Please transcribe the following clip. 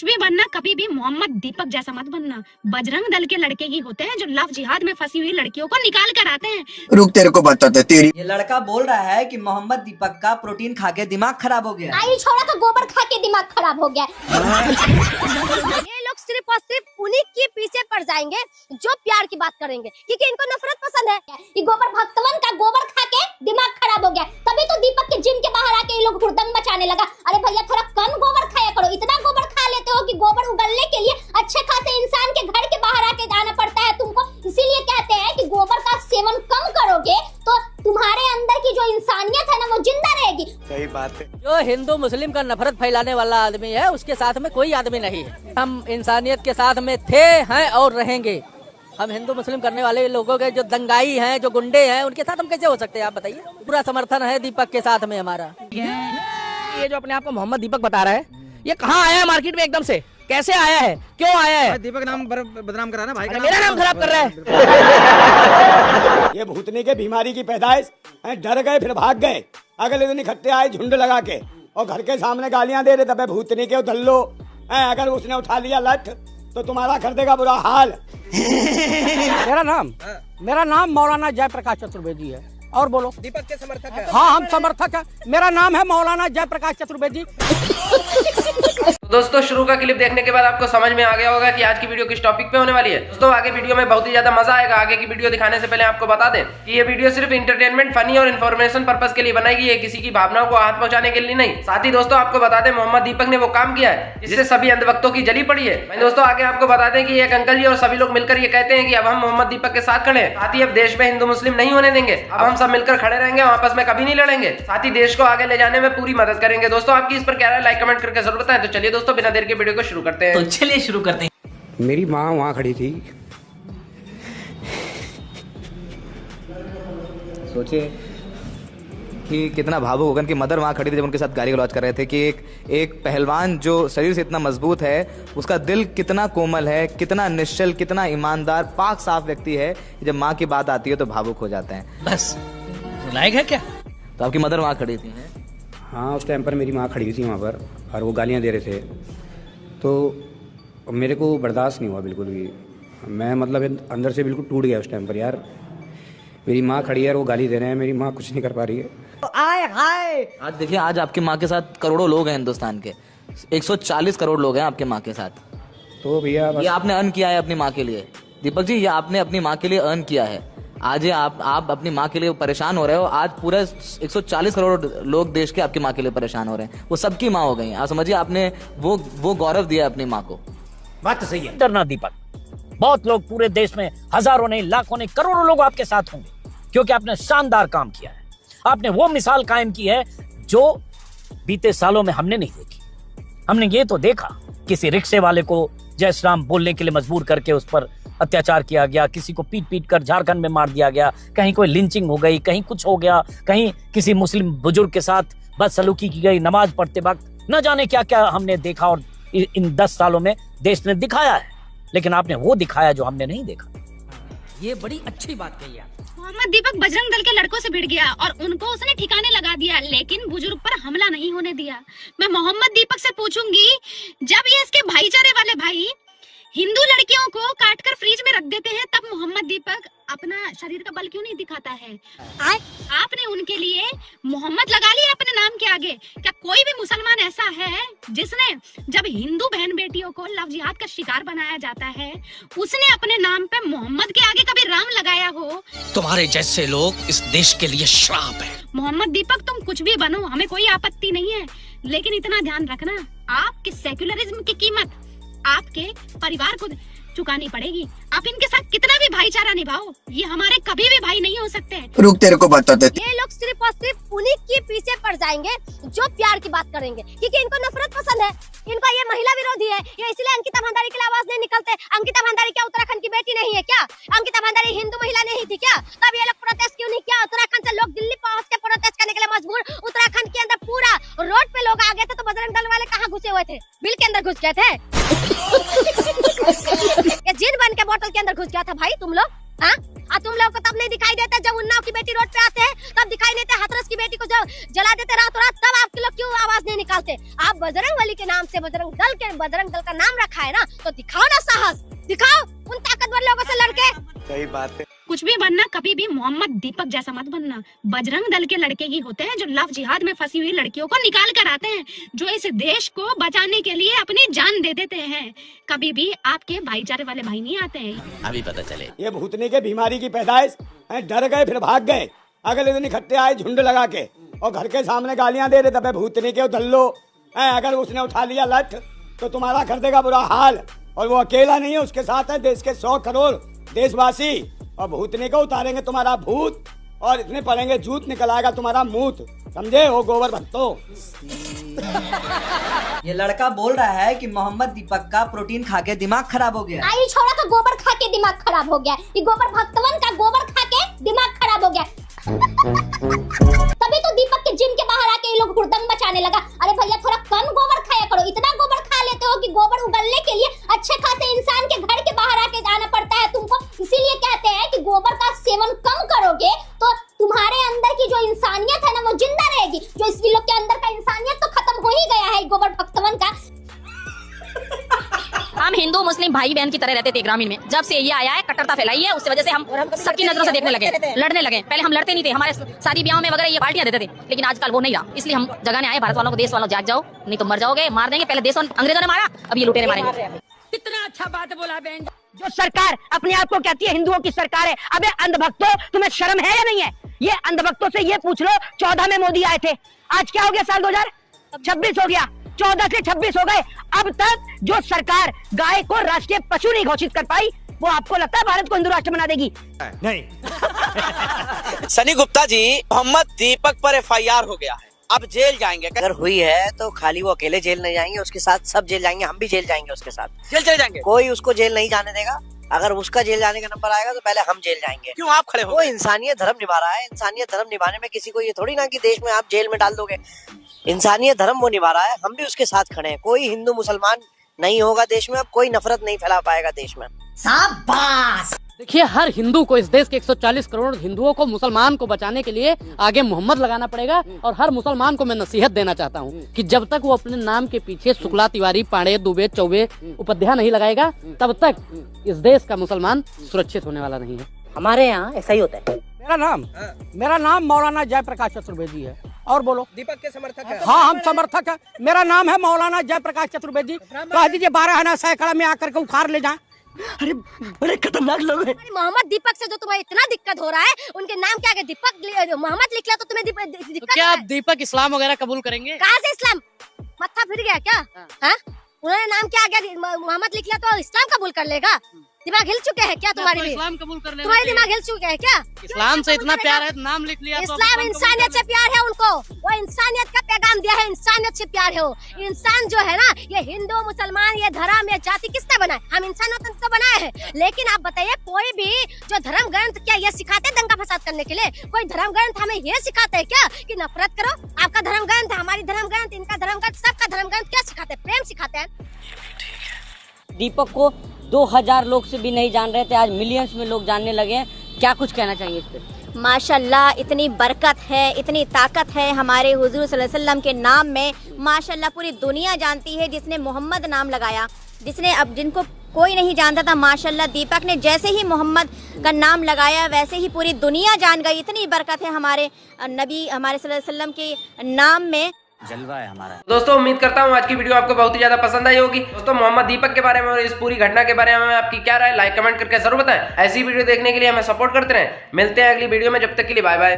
कुछ भी बनना, कभी भी मोहम्मद दीपक जैसा मत बनना। बजरंग दल के लड़के ही होते हैं जो लव जिहाद में फंसी हुई लड़कियों को निकाल कर आते हैं। रुक तेरे को बताते तेरी। ये लड़का बोल रहा है कि मोहम्मद दीपक का प्रोटीन खा के दिमाग खराब हो गया। आई छोड़ा तो गोबर खा के दिमाग खराब हो गया। ये लोग सिर्फ और सिर्फ उन्हीं के पीछे पड़ जाएंगे जो प्यार की बात करेंगे, क्योंकि इनको नफरत पसंद है कि गोबर भक्तवन का गोबर खा के दिमाग खराब हो गया। तभी तो दीपक के जिम के बाहर आके ये लोग हुड़दंग मचाने लगा। अरे भैया थोड़ा कम गोबर खाया करो, इतना गोबर खा लेते हो कि गोबर उगलने के लिए अच्छे खासे इंसान के घर के बाहर आके जाना पड़ता है तुमको। इसीलिए कहते हैं कि गोबर का सेवन कम करोगे तो तुम्हारे अंदर की जो इंसानियत है ना वो जिंदा रहेगी। सही बात है। जो हिंदू मुस्लिम का नफरत फैलाने वाला आदमी है उसके साथ में कोई आदमी नहीं है। हम इंसानियत के साथ में थे, हैं और रहेंगे। हम हिंदू मुस्लिम करने वाले लोगों के जो दंगाई हैं, जो गुंडे हैं, उनके साथ हम कैसे हो सकते हैं आप बताइए। पूरा समर्थन है दीपक के साथ में हमारा। ये जो अपने आप को मोहम्मद दीपक बता रहा है, ये कहाँ आया है मार्केट में एकदम से? कैसे आया है, क्यों आया है? दीपक नाम बदनाम करा ना भाई, मेरा नाम खराब कर रहा है। ये भूतनी के बीमारी की पैदाइश है। डर गए फिर भाग गए। अगले दिन इकट्ठे आए झुंड लगा के और घर के सामने गालियां दे रहे। तबे भूतनी के दल्लो है। अगर उसने उठा लिया लठ तो तुम्हारा कर देगा बुरा हाल। मेरा नाम मौलाना जयप्रकाश चतुर्वेदी है। और बोलो। दीपक के समर्थक है। हाँ हम समर्थक है। मेरा नाम है मौलाना जयप्रकाश चतुर्वेदी। दोस्तों शुरू का क्लिप देखने के बाद आपको समझ में आ गया होगा कि आज की वीडियो किस टॉपिक पे होने वाली है। दोस्तों आगे वीडियो में बहुत ही ज्यादा मजा आएगा। आगे की वीडियो दिखाने से पहले आपको बता दें कि ये वीडियो सिर्फ इंटरटेनमेंट, फनी और इन्फॉर्मेशन पर्पस के लिए बनाई गई है, किसी की भावनाओं को हाथ पहुंचाने के लिए नहीं। साथ ही दोस्तों आपको बता दें मोहम्मद दीपक ने वो काम किया है जिससे सभी अंधभक्तों की जली पड़ी है। दोस्तों आगे आपको बता दें कि एक अंकल जी और सभी लोग मिलकर ये कहते हैं कि अब हम मोहम्मद दीपक के साथ खड़े हैं। साथ ही अब देश में हिंदू मुस्लिम नहीं होने देंगे। अब हम सब मिलकर खड़े रहेंगे, आपस में कभी नहीं लड़ेंगे। साथ ही देश को आगे ले जाने में पूरी मदद करेंगे। दोस्तों आपकी इस पर क्या राय, लाइक कमेंट करके जरूर बताएं। तो चलिए दोस्तों बिना देर के वीडियो को शुरू करते हैं। तो चलिए शुरू करते हैं। मेरी माँ वहाँ खड़ी थी। सोचिए कि कितना भावुक होकर कि मदर वहाँ खड़ी थी जब उनके साथ गाली गलौज कर रहे थे कि एक पहलवान जो शरीर से इतना मजबूत है उसका दिल कितना कोमल है, कितना निश्चल, कितना ईमानदार, पाक साफ व्यक्ति है। जब माँ की बात आती है तो भावुक हो जाते हैं। बस लायक है क्या? तो आपकी मदर वहाँ खड़ी थी? हाँ उस टाइम पर मेरी माँ खड़ी थी वहाँ पर और वो गालियाँ दे रहे थे। तो मेरे को बर्दाश्त नहीं हुआ बिल्कुल भी। मैं मतलब अंदर से बिल्कुल टूट गया उस टाइम पर। यार मेरी माँ खड़ी है और वो गाली दे रहे हैं, मेरी माँ कुछ नहीं कर पा रही है। आए हाय। आज देखिए, आज आपकी माँ के साथ करोड़ों लोग हैं हिंदुस्तान के। 140 करोड़ लोग हैं आपके माँ के साथ। तो भैया ये आपने अर्न किया है अपनी माँ के लिए। दीपक जी ये आपने अपनी माँ के लिए अर्न किया है। आज ये आप अपनी माँ के लिए परेशान हो रहे हो। आज पूरे 140 करोड़ लोग देश के आपकी माँ के लिए परेशान हो रहे हैं। वो सबकी माँ हो गई। आप समझिए आपने वो गौरव दिया अपनी माँ को। बात तो सही है। डरना दीपक, बहुत लोग पूरे देश में हजारों नहीं, लाखों नहीं, करोड़ों लोग आपके साथ होंगे क्योंकि आपने शानदार काम किया है। आपने वो मिसाल कायम की है जो बीते सालों में हमने नहीं देखी। हमने ये तो देखा किसी रिक्शे वाले को जय श्री राम बोलने के लिए मजबूर करके उस पर अत्याचार किया गया, किसी को पीट पीट कर झारखंड में मार दिया गया, कहीं कोई लिंचिंग हो गई, कहीं कुछ हो गया, कहीं किसी मुस्लिम बुजुर्ग के साथ बदसलूकी की गई नमाज पढ़ते वक्त। न जाने क्या क्या हमने देखा और इन 10 सालों में देश ने दिखाया है। लेकिन आपने वो दिखाया जो हमने नहीं देखा। ये बड़ी अच्छी बात कही है। मोहम्मद दीपक बजरंग दल के लड़कों से भिड़ गया और उनको उसने ठिकाने लगा दिया, लेकिन बुजुर्ग पर हमला नहीं होने दिया। मैं मोहम्मद दीपक से पूछूंगी, जब ये इसके भाईचारे वाले भाई हिंदू लड़कियों को काटकर फ्रिज में रख देते हैं तब मोहम्मद दीपक अपना शरीर का बल क्यों नहीं दिखाता है? आपने उनके लिए मोहम्मद लगा लिया अपने नाम के आगे। क्या कोई भी मुसलमान ऐसा है जिसने जब हिंदू बहन बेटियों को लव जिहाद का शिकार बनाया जाता है उसने अपने नाम पे मोहम्मद के आगे कभी राम लगाया हो? तुम्हारे जैसे लोग इस देश के लिए श्राप है। मोहम्मद दीपक तुम कुछ भी बनो, हमें कोई आपत्ति नहीं है, लेकिन इतना ध्यान रखना आपके सेक्युलरिज्म की कीमत आपके परिवार को चुकानी पड़ेगी। आप इनके साथ कितना भी भाईचारा निभाओ, ये हमारे कभी भी भाई नहीं हो सकते। रुक तेरे को बताते। ये लोग सिर्फ और सिर्फ उन्हीं के पीछे पड़ जाएंगे जो प्यार की बात करेंगे, क्योंकि इनको नफरत पसंद है। इनका ये महिला विरोधी है। ये इसलिए अंकिता भंडारी के लिए आवाज नहीं निकलते। अंकिता भंडारी क्या उत्तराखंड की बेटी नहीं है क्या? अंकिता भंडारी हिंदू महिला नहीं थी क्या? तब ये लोग प्रोटेस्ट क्यों नहीं किया? उत्तराखंड से लोग दिल्ली पहुंच के प्रोटेस्ट करने के लिए मजबूर। उत्तराखंड के अंदर पूरा रोड पे लोग आ गए थे तो बजरंग दल वाले कहाँ घुसे हुए थे? बिल के अंदर घुस गए थे। ये जिन बन के बोतल के अंदर घुस गया था भाई तुम लोग। हाँ तुम लोग को तब नहीं दिखाई देता जब उन्नाव की बेटी रोड पे आते हैं, तब दिखाई देते हाथरस की बेटी को जब जला देते रातों रात, तब आप लोग क्यों आवाज नहीं निकालते? आप बजरंग बली के नाम से बजरंग दल का नाम रखा है ना, तो दिखाओ ना साहस, दिखाओ उन ताकतवर लोगों से लड़के। सही बात है। कुछ भी बनना, कभी भी मोहम्मद दीपक जैसा मत बनना। बजरंग दल के लड़के ही होते हैं जो लव जिहाद में फंसी हुई लड़कियों को निकाल कर आते हैं, जो इस देश को बचाने के लिए अपनी जान दे देते हैं। कभी भी आपके भाईचारे वाले भाई नहीं आते हैं। अभी पता चले ये भूतनी के बीमारी की पैदाइश है, डर गए फिर भाग गए। अगले दिन इकट्ठे आए झुंड लगा के और घर के सामने गालियां दे रहे, तबे भूतनी के दल्लो है। अगर उसने उठा लिया लठ तो तुम्हारा कर देगा बुरा हाल। और वो अकेला नहीं है, उसके साथ है देश के 100 करोड़ देशवासी। और भूतनी को उतारेंगे तुम्हारा भूत, और इतने पड़ेंगे जूत, निकल आएगा तुम्हारा मूत। समझे हो गोबर भक्तों? ये लड़का बोल रहा है कि मोहम्मद दीपक का प्रोटीन खा के दिमाग खराब हो गया। आई छोरा का गोबर खा के दिमाग खराब हो गया। ये गोबर भक्तवन का गोबर खा के दिमाग खराब हो गया। तभी तो दीपक के जिम के बाहर आके ये लोग हुड़दंग मचाने लगा। अरे भैया थोड़ा कम गोबर खाया करो। इतना गोबर खा लेते हो कि गोबर उगलने के लिए अच्छे खासे इंसान के घर के बाहर आके जाना पड़ता है तुमको। इसीलिए कहते हैं कि गोबर का सेवन कम करोगे तो तुम्हारे अंदर की जो इंसानियत है ना, वो जिंदा रहेगी। जो इस लोग के अंदर का इंसानियत तो खत्म हो ही गया है गोबर भक्तवन का। हम हिंदू मुस्लिम भाई बहन की तरह रहते थे ग्रामीण में। जब से ये आया है, कट्टरता फैलाई है, उसकी वजह से हम सबकी नजरों से देखने लगे, लड़ने लगे। पहले हम लड़ते नहीं थे, हमारे शादी ब्याह में वगैरह ये पार्टियां देते थे, लेकिन आजकल वो नहीं रहा। इसलिए हम जगाने आए भारत वालों को, देश वालों जाग जाओ, नहीं तो मर जाओगे, मार देंगे। पहले देशों अंग्रेजों ने मारा, अब ये लुटेरे मारेंगे। कितना अच्छा बात बोला बहन। जो सरकार अपने आप को कहती है हिंदुओं की सरकार है, अबे अंधभक्तों तुम्हें शर्म है या नहीं है? ये अंधभक्तों से ये पूछ लो, 14 में मोदी आए थे, आज क्या हो गया? साल 2026 हो गया, 14 से 26 हो गए। अब तक जो सरकार गाय को राष्ट्रीय पशु नहीं घोषित कर पाई, वो आपको लगता है भारत को हिंदू राष्ट्र बना देगी? नहीं। सनी गुप्ता जी, मोहम्मद दीपक पर FIR हो गया है, अब जेल जाएंगे। अगर हुई है तो खाली वो अकेले जेल नहीं जाएंगे, उसके साथ सब जेल जाएंगे, हम भी जेल जाएंगे उसके साथ। जेल चले जाएंगे, कोई उसको जेल नहीं जाने देगा। अगर उसका जेल जाने का नंबर आएगा तो पहले हम जेल जाएंगे। क्यों आप खड़े हो? वो इंसानियत धर्म निभा रहा है। इंसानियत धर्म निभाने में किसी को ये थोड़ी ना कि देश में आप जेल में डाल दोगे। इंसानियत धर्म वो निभा रहा है, हम भी उसके साथ खड़े हैं। कोई हिंदू मुसलमान नहीं होगा देश में, अब कोई नफरत नहीं फैला पाएगा देश में। शाबाश। देखिए, हर हिंदू को, इस देश के 140 करोड़ हिंदुओं को, मुसलमान को बचाने के लिए आगे मोहम्मद लगाना पड़ेगा। और हर मुसलमान को मैं नसीहत देना चाहता हूँ कि जब तक वो अपने नाम के पीछे शुक्ला, तिवारी, पांडे, दुबे, चौबे, उपाध्याय नहीं लगाएगा, तब तक इस देश का मुसलमान सुरक्षित होने वाला नहीं है। हमारे यहाँ ऐसा ही होता है। मेरा नाम मौलाना जयप्रकाश चतुर्वेदी है। और बोलो। दीपक के समर्थक है? हाँ, हम समर्थक है। मेरा नाम है मौलाना जयप्रकाश चतुर्वेदी। कह दीजिए 12 आना सैकड़ा में आकर के उखाड़ ले जाए। अरे बड़े खतरनाक लोग हैं। मोहम्मद दीपक से जो तुम्हें इतना दिक्कत हो रहा है, उनके नाम क्या है? दीपक मोहम्मद लिख लिया तो तुम्हें दिक्कत क्या आप दीपक इस्लाम वगैरह कबूल करेंगे? कहाँ से इस्लाम? मत्था फिर गया क्या? हाँ, उन्होंने नाम क्या आ गया, मोहम्मद लिख लिया तो इस्लाम कबूल कर लेगा? दिमाग हिल चुके हैं क्या तुम्हारे? इस्लाम कबूल कर लेना तुम्हारे दिमाग हिल चुके हैं क्या? इस्लाम से इतना प्यार है, नाम लिख लिया। इस्लाम इंसानियत से प्यार है उनको, वो इंसानियत का पैगाम दिया है, इंसानियत से प्यार है। वो इंसान जो है ना, ये हिंदू मुसलमान, ये धर्म, ये जाति किसने बनाए? हम इंसानियत तो बनाए हैं। लेकिन आप बताइए, कोई भी जो धर्म ग्रंथ क्या ये सिखाते दंगा फसाद करने के लिए? कोई धर्म ग्रंथ हमें ये सिखाते है क्या कि नफरत करो? आपका धर्म ग्रंथ, हमारी धर्म ग्रंथ, इनका धर्म ग्रंथ, सबका धर्म ग्रंथ क्या सिखाते हैं? प्रेम सिखाते हैं। दीपक को 2000 लोग से भी नहीं जान रहे थे, आज मिलियंस में लोग जानने लगे हैं। क्या कुछ कहना चाहेंगे इस पे? माशाल्लाह, इतनी बरकत है, इतनी ताकत है हमारे हुजूर सल्लल्लाहु अलैहि वसल्लम के नाम में। माशाल्लाह पूरी दुनिया जानती है जिसने मोहम्मद नाम लगाया, जिसने अब जिनको कोई नहीं जानता था, माशाल्लाह दीपक ने जैसे ही मोहम्मद का नाम लगाया वैसे ही पूरी दुनिया जान गई। इतनी बरकत है हमारे नबी, हमारे सल्लल्लाहु अलैहि वसल्लम के नाम में। जलवा है हमारा। दोस्तों, उम्मीद करता हूँ आज की वीडियो आपको बहुत ही ज्यादा पसंद आई होगी। दोस्तों, मोहम्मद दीपक के बारे में और इस पूरी घटना के बारे में आपकी क्या राय, लाइक कमेंट करके जरूर बताएं। ऐसी वीडियो देखने के लिए हमें सपोर्ट करते रहें। मिलते हैं अगली वीडियो में, जब तक के लिए बाय बाय।